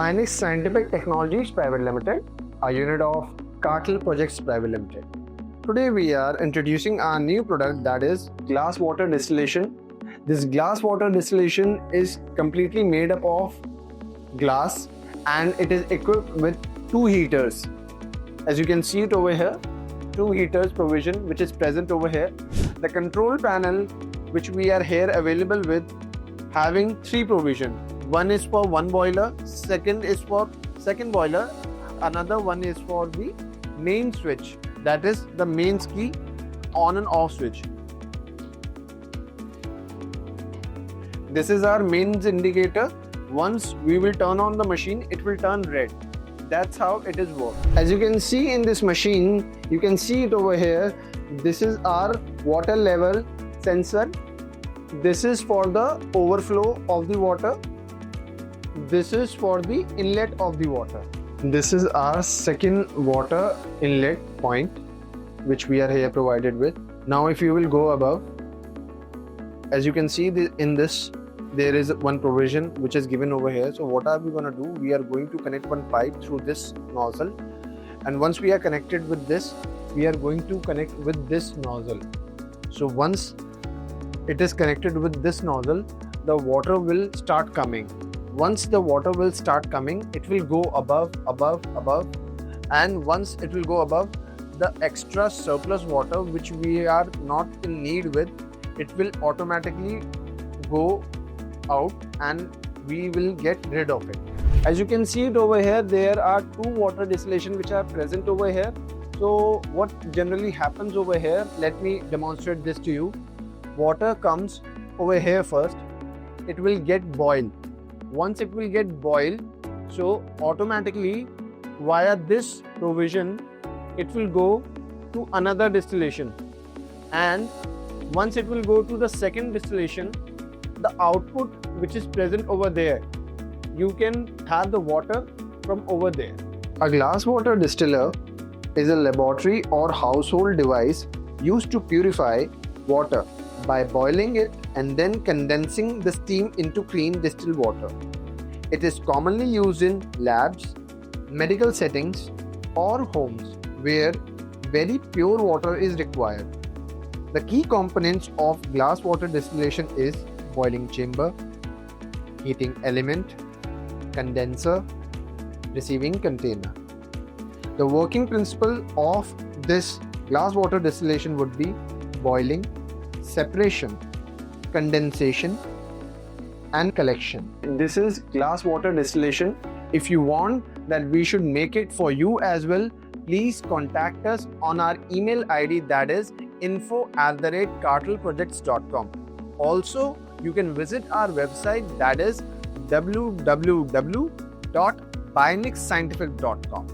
Binix Scientific Technologies Private Limited, a unit of Cartel Projects Private Limited. Today we are introducing our new product, that is glass water distillation. This glass water distillation is completely made up of glass and it is equipped with 2 heaters. As you can see it over here, 2 heaters provision which is present over here. The control panel which we are here available with having 3 provision. One is for one boiler, second is for second boiler, another one is for the main switch, that is the mains key on and off switch. This is our mains indicator. Once we will turn on the machine, it will turn red. That's how it is worked. As you can see in this machine, you can see it over here. This is our water level sensor. This is for the overflow of the water. This is for the inlet of the water. This is our second water inlet point which we are here provided with. Now if you will go above, as you can see in this, there is one provision which is given over here. So what are we going to do? We are going to connect one pipe through this nozzle, and once we are connected with this, we are going to connect with this nozzle. So once it is connected with this nozzle, the water will start coming. Once the water will start coming, it will go above, and once it will go above, the extra surplus water which we are not in need with, it will automatically go out and we will get rid of it. As you can see it over here, there are 2 water distillation which are present over here. So what generally happens over here, let me demonstrate this to you. Water comes over here first, it will get boiled. Once it will get boiled, so automatically via this provision it will go to another distillation, and once it will go to the second distillation, the output which is present over there, you can have the water from over there. A glass water distiller is a laboratory or household device used to purify water by boiling it and then condensing the steam into clean distilled water. It is commonly used in labs, medical settings, or homes where very pure water is required. The key components of glass water distillation is boiling chamber, heating element, condenser, receiving container. The working principle of this glass water distillation would be boiling, separation, condensation, and collection. This is glass water distillation. If you want that we should make it for you as well, please contact us on our email ID, that is info@cartelprojects.com. Also, you can visit our website, that is www.binixscientific.com.